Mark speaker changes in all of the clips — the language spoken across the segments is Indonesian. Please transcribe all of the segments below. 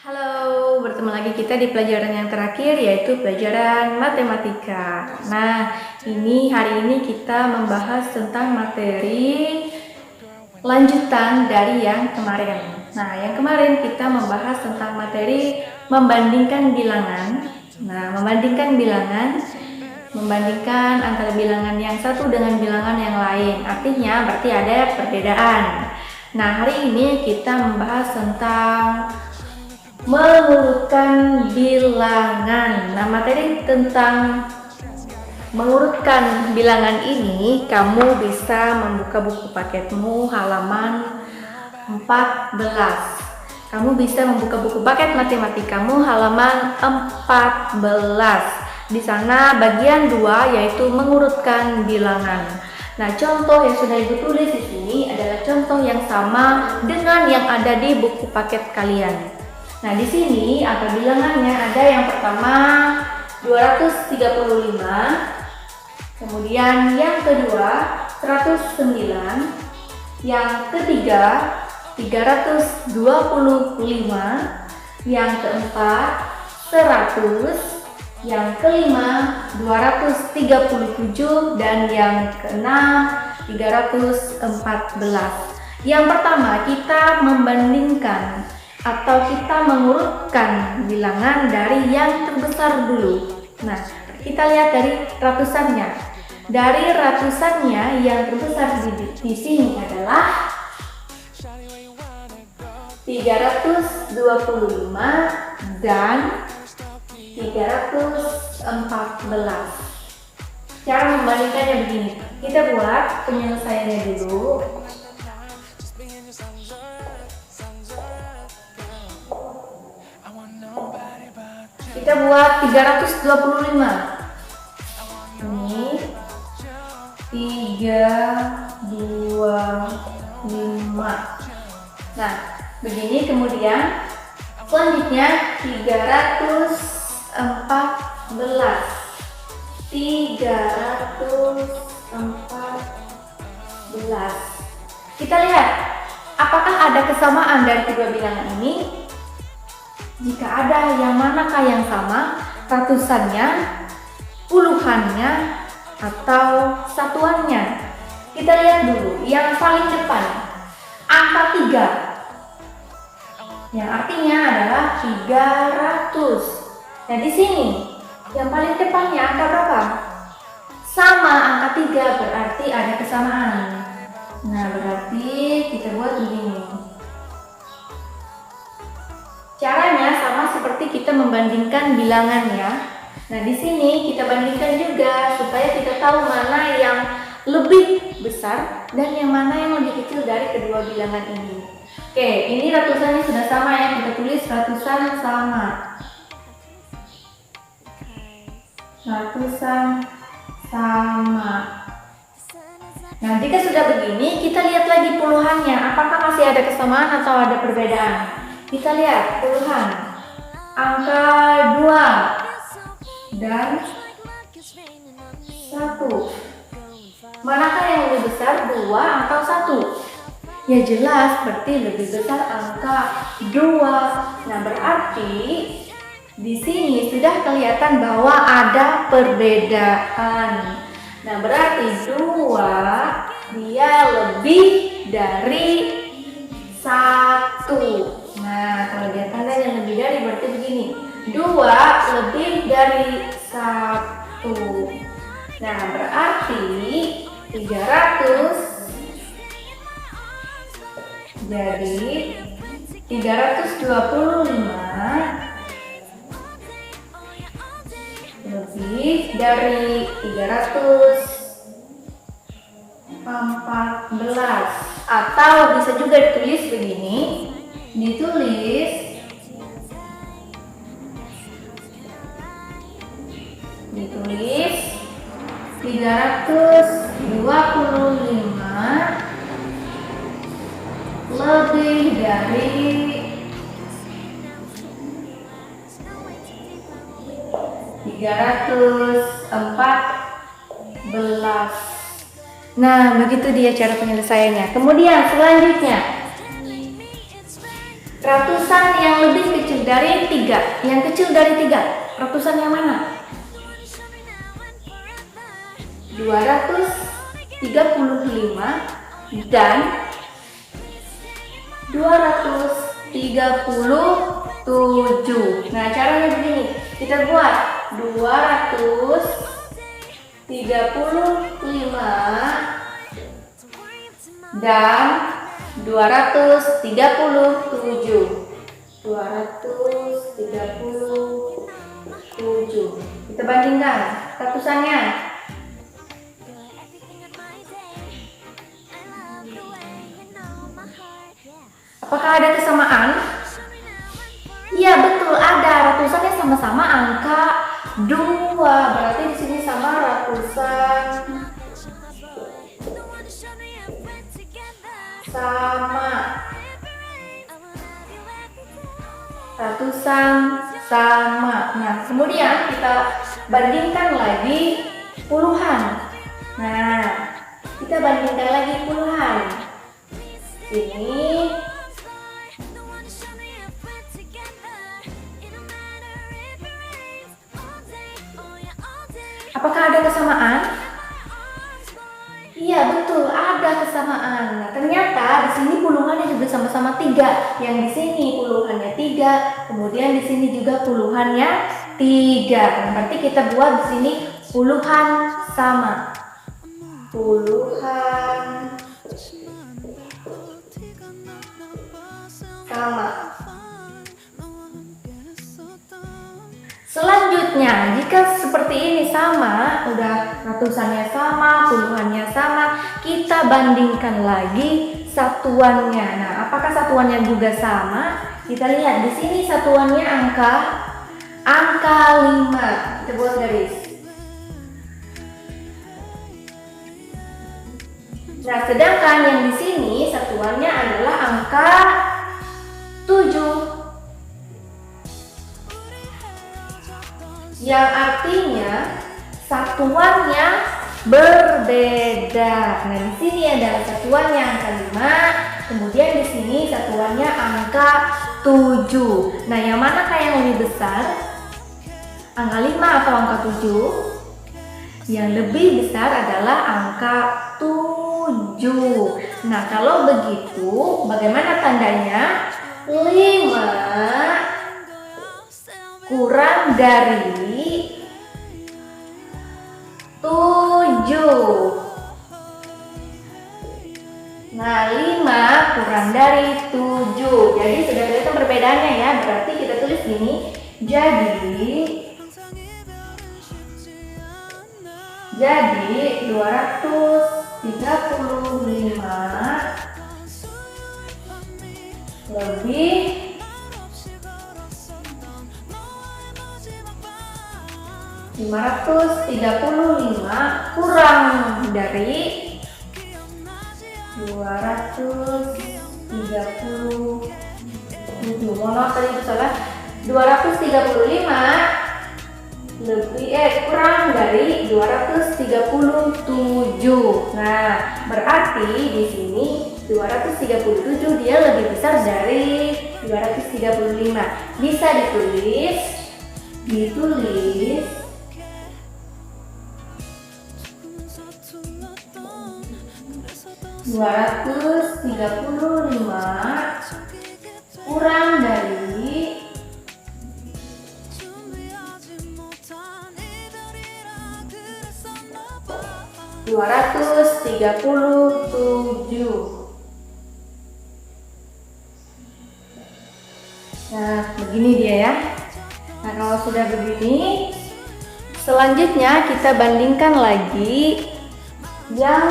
Speaker 1: Halo, bertemu lagi kita di pelajaran yang terakhir yaitu pelajaran matematika. Nah, hari ini kita membahas tentang materi lanjutan dari yang kemarin. Nah, yang kemarin kita membahas tentang materi membandingkan bilangan. Nah, membandingkan antara bilangan yang satu dengan bilangan yang lain. Artinya berarti ada perbedaan. Nah, hari ini kita membahas tentang mengurutkan bilangan. Nah, materi tentang mengurutkan bilangan ini kamu bisa membuka buku paketmu halaman 14. Kamu bisa membuka buku paket matematikamu halaman 14. Di sana bagian 2 yaitu mengurutkan bilangan. Nah, contoh yang sudah Ibu tulis di sini adalah contoh yang sama dengan yang ada di buku paket kalian. Nah, di sini angka bilangannya ada yang pertama 235, kemudian yang kedua 109, yang ketiga 325, yang keempat 100, yang kelima 237, dan yang keenam 314. Yang pertama kita membandingkan atau kita mengurutkan bilangan dari yang terbesar dulu. Nah, kita lihat dari ratusannya. Dari ratusannya yang terbesar di sini adalah 325 dan 314. Cara membandingkannya begini. Kita buat penyelesaiannya dulu. Kita buat 325. Ini 325. Nah, begini. Kemudian selanjutnya 314. 314. Kita lihat apakah ada kesamaan dari kedua bilangan ini. Jika ada, yang manakah yang sama? Ratusannya, puluhannya, atau satuannya? Kita lihat dulu yang paling depan, angka 3, yang artinya adalah 300. Nah, di sini yang paling depannya angka berapa? Sama, angka 3, berarti ada kesamaan. Nah, berarti kita buat begini. Caranya sama seperti kita membandingkan bilangan ya. Nah, di sini kita bandingkan juga supaya kita tahu mana yang lebih besar dan yang mana yang lebih kecil dari kedua bilangan ini. Oke, ini ratusannya sudah sama ya, kita tulis ratusan sama. Ratusan sama. Nah, jika sudah begini, kita lihat lagi puluhannya. Apakah masih ada kesamaan atau ada perbedaan? Kita lihat puluhan. Angka 2 dan 1. Manakah yang lebih besar, 2 atau 1? Ya jelas, berarti lebih besar angka 2. Nah, berarti di sini sudah kelihatan bahwa ada perbedaan. Nah, berarti 2 dia lebih dari 1. Nah, kalau lihat tanda yang lebih dari berarti begini. 2 lebih dari 1. Nah, berarti 300 jadi 325 lebih dari 314. Atau bisa juga ditulis begini. Ditulis 325 lebih dari 314. Nah, begitu dia cara penyelesaiannya. Kemudian selanjutnya ratusan yang lebih kecil dari 3. Yang kecil dari 3, ratusan yang mana? 235 dan 237. Nah, caranya begini. Kita buat 235 dan 237. 237. Kita bandingkan ratusannya. Apakah ada kesamaan? Iya, betul, ada. Ratusannya sama-sama angka 2. Berarti di sini sama ratusan. Sama. Ratusan sama. Nah, kemudian kita bandingkan lagi puluhan. Nah, kita bandingkan lagi puluhan. Ini apakah ada kesamaan? Iya, betul, ada kesamaan. Nah, ternyata di sini puluhannya juga sama-sama 3. Yang di sini puluhannya 3, kemudian di sini juga puluhannya 3. Berarti kita buat di sini puluhan sama. Puluhan sama. Selanjutnya, jika seperti ini sama, udah ratusannya sama, puluhannya sama, kita bandingkan lagi satuannya. Nah, apakah satuannya juga sama? Kita lihat di sini satuannya angka 5. Kita buat garis. Nah, sedangkan yang di sini satuannya adalah angka 7. Yang artinya satuannya berbeda. Nah, di sini adalah satuannya angka 5, kemudian di sini satuannya angka 7. Nah, yang manakah yang lebih besar? Angka 5 atau angka 7? Yang lebih besar adalah angka 7. Nah, kalau begitu bagaimana tandanya? 5 kurang dari 7. Nah, 5 kurang dari 7. Jadi sudah kelihatan perbedaannya ya. Berarti kita tulis gini. Jadi 235 lebih 535 kurang dari 237. Mohon maaf tadi salah. 235 lebih kurang dari 237. Nah, berarti di sini 237 dia lebih besar dari 235. Bisa ditulis 235 kurang dari 237. Nah, begini dia ya. Nah, kalau sudah begini, selanjutnya kita bandingkan lagi yang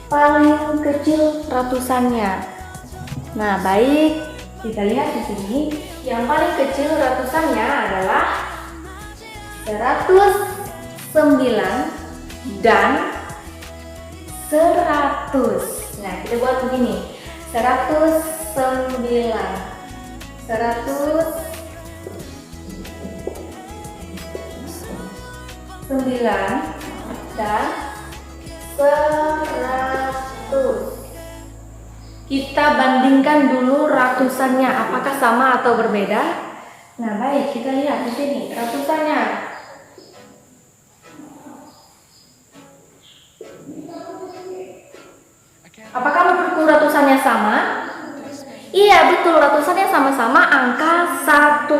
Speaker 1: paling kecil ratusannya. Nah, baik, kita lihat di sini. Yang paling kecil ratusannya adalah 109 dan 100. Nah, kita buat begini. 109 dan 100. Kita bandingkan dulu ratusannya, apakah sama atau berbeda? Nah, baik, kita lihat di sini ratusannya. Apakah menurutku ratusannya sama? Iya, betul, ratusannya sama-sama angka 1.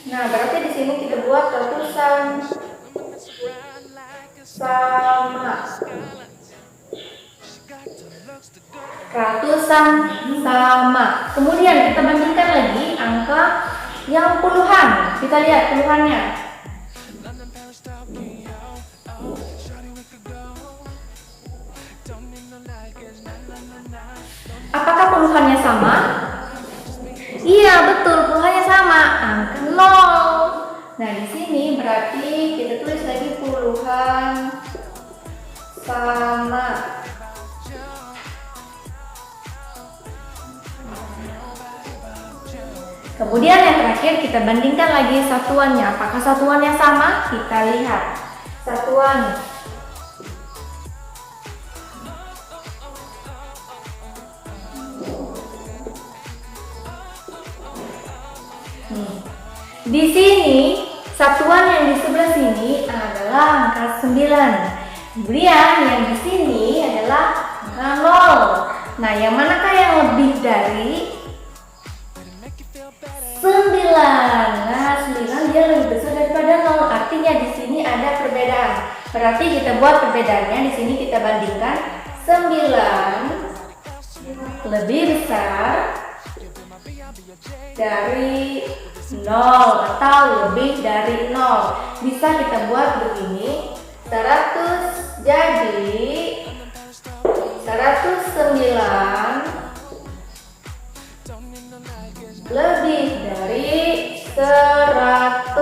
Speaker 1: Nah, berarti di sini kita buat ratusan sama. Ratusan sama. Kemudian kita bandingkan lagi angka yang puluhan. Kita lihat puluhannya. Apakah puluhannya sama? Iya, betul, puluhannya sama, angka 0. Nah, di sini berarti kita tulis lagi puluhan sama. Kemudian yang terakhir kita bandingkan lagi satuannya. Apakah satuannya sama? Kita lihat satuan. Di sini satuan yang di sebelah sini adalah angka 9. Kemudian yang di sini adalah angka 0. Nah, yang manakah yang lebih dari 9? Nah, 9 dia lebih besar daripada 0. Artinya di sini ada perbedaan. Berarti kita buat perbedaannya. Di sini kita bandingkan 9 lebih besar dari 0 atau lebih dari 0. Bisa kita buat begini. 100 jadi 109 lebih dari 100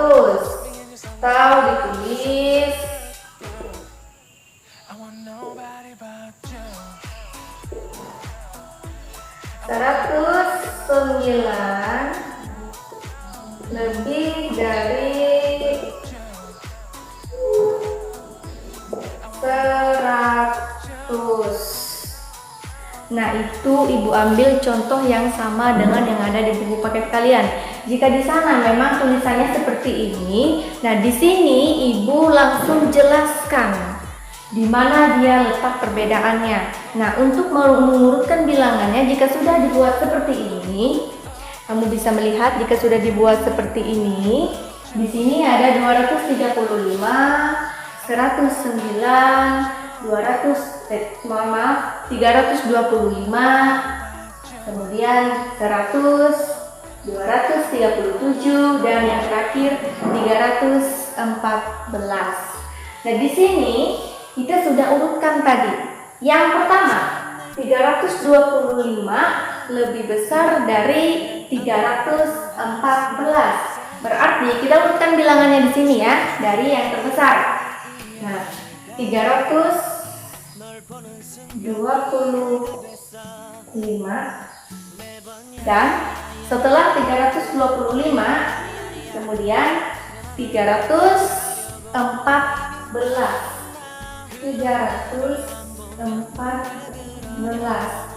Speaker 1: atau ditulis 109 lebih dari 100. Nah, itu Ibu ambil contoh yang sama dengan yang ada di buku paket kalian. Jika di sana memang tulisannya seperti ini, nah di sini Ibu langsung jelaskan di mana dia letak perbedaannya. Nah, untuk mengurutkan bilangannya jika sudah dibuat seperti ini, kamu bisa melihat jika sudah dibuat seperti ini, di sini ada 235, 109, 325, kemudian 100, 237, dan yang terakhir 314. Nah, di sini kita sudah urutkan tadi. Yang pertama, 325 lebih besar dari 314. Berarti kita urutkan bilangannya di sini ya, dari yang terbesar. Nah, 325 dan setelah 325 kemudian 314.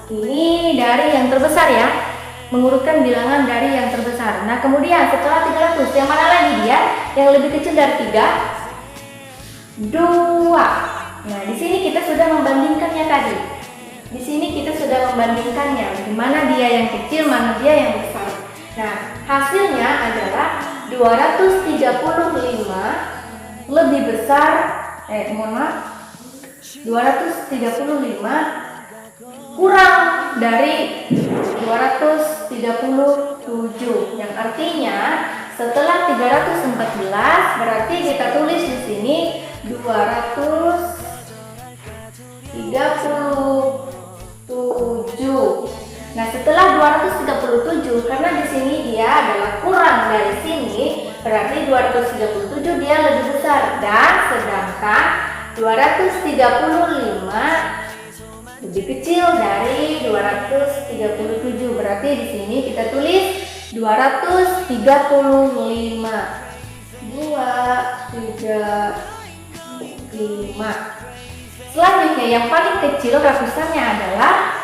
Speaker 1: Ini dari yang terbesar ya, mengurutkan bilangan dari yang terbesar. Nah, kemudian setelah 300 yang mana lagi dia? Yang lebih kecil dari 3? 2. Nah, di sini kita sudah membandingkannya tadi. Di sini kita sudah membandingkannya, di mana dia yang kecil, mana dia yang besar. Nah, hasilnya adalah 235 lebih besar 235 kurang dari 237, yang artinya setelah 314 berarti kita tulis di sini 237. Nah, setelah 237 karena di sini dia adalah kurang dari sini, berarti 237 dia lebih besar, dan sedangkan 235 lebih kecil dari 237. Berarti di sini kita tulis 235. 235. Selanjutnya yang paling kecil ratusannya adalah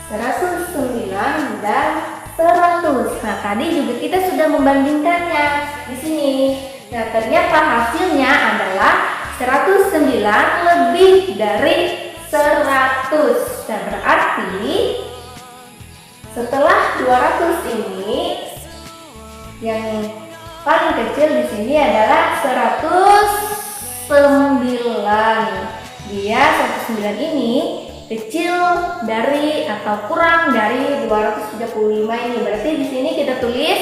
Speaker 1: 109 dan 100. Nah, tadi juga kita sudah membandingkannya di sini. Nah, ternyata hasilnya adalah 109 lebih dari 100. Nah, berarti setelah 200 ini yang paling kecil di sini adalah 109. Dia 109 ini kecil dari atau kurang dari 235 ini. Berarti di sini kita tulis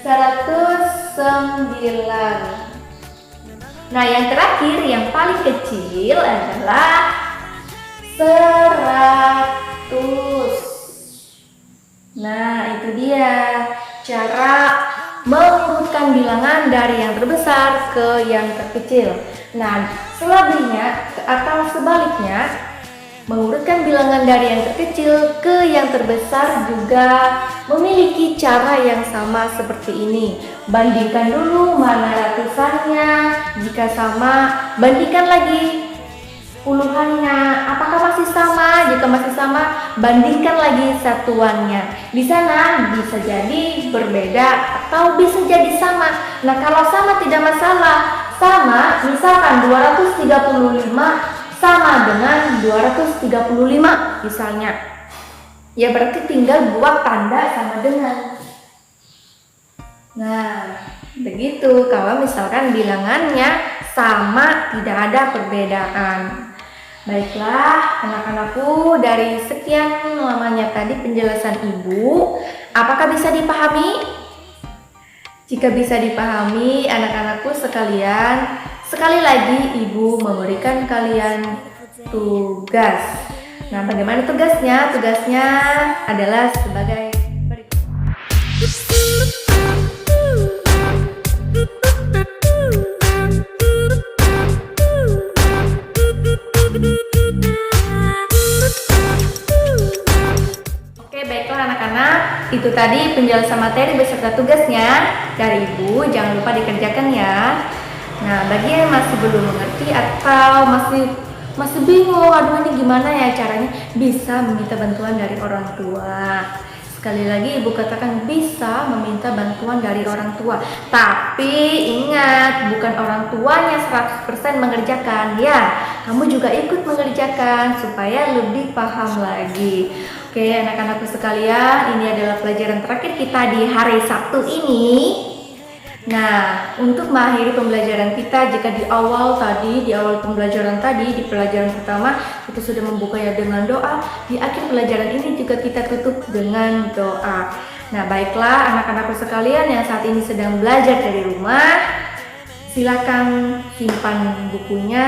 Speaker 1: 109. Nah, yang terakhir yang paling kecil adalah 100. Nah, itu dia cara mengurutkan bilangan dari yang terbesar ke yang terkecil. Nah, selebihnya atau sebaliknya, mengurutkan bilangan dari yang terkecil ke yang terbesar juga memiliki cara yang sama seperti ini. Bandingkan dulu mana ratusannya. Jika sama, bandingkan lagi puluhannya. Apakah masih sama? Jika masih sama, bandingkan lagi satuannya. Di sana bisa jadi berbeda atau bisa jadi sama. Nah, kalau sama tidak masalah. Sama, misalkan 235 sama dengan 235 misalnya. Ya berarti tinggal buat tanda sama dengan. Nah, begitu kalau misalkan bilangannya sama, tidak ada perbedaan. Baiklah anak-anakku, dari sekian lamanya tadi penjelasan Ibu, apakah bisa dipahami? Jika bisa dipahami anak-anakku sekalian, sekali lagi Ibu memberikan kalian tugas. Nah, bagaimana tugasnya? Tugasnya adalah sebagai berikut. Oke, baiklah anak-anak, itu tadi penjelasan materi beserta tugasnya dari Ibu. Jangan lupa dikerjakan ya. Nah, bagi yang masih belum mengerti atau masih bingung, aduh ini gimana ya caranya, bisa meminta bantuan dari orang tua. Sekali lagi Ibu katakan bisa meminta bantuan dari orang tua. Tapi ingat, bukan orang tuanya 100% mengerjakan ya. Kamu juga ikut mengerjakan supaya lebih paham lagi. Oke, anak-anakku sekalian, ini adalah pelajaran terakhir kita di hari Sabtu ini. Nah, untuk mengakhiri pembelajaran kita, jika di awal pembelajaran tadi, di pelajaran pertama kita sudah membukanya dengan doa, di akhir pelajaran ini juga kita tutup dengan doa. Nah, baiklah anak-anakku sekalian yang saat ini sedang belajar dari rumah, silakan simpan bukunya,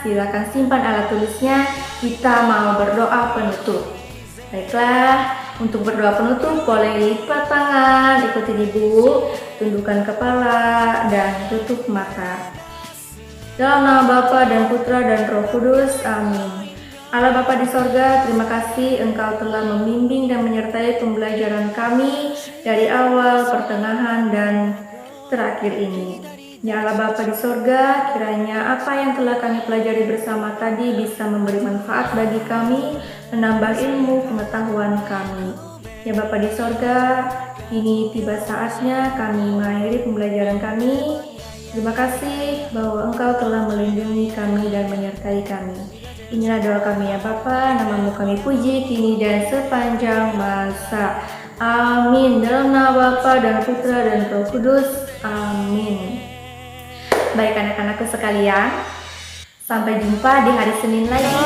Speaker 1: silakan simpan alat tulisnya, kita mau berdoa penutup. Baiklah, untuk berdoa penutup boleh lipat tangan, ikutin Ibu, tundukkan kepala dan tutup mata. Dalam nama Bapa dan Putra dan Roh Kudus, amin. Allah Bapa di sorga, terima kasih Engkau telah membimbing dan menyertai pembelajaran kami dari awal, pertengahan, dan terakhir ini. Ya Allah Bapa di sorga, kiranya apa yang telah kami pelajari bersama tadi bisa memberi manfaat bagi kami, menambah ilmu pengetahuan kami. Ya Bapa di sorga, ini tiba saatnya kami mengakhiri pembelajaran kami. Terima kasih bahwa Engkau telah melindungi kami dan menyertai kami. Inilah doa kami ya Bapa, namamu kami puji kini dan sepanjang masa. Amin. Dalam nama Bapa dan Putra dan Roh Kudus. Amin. Baik anak-anakku sekalian, sampai jumpa di hari Senin lagi.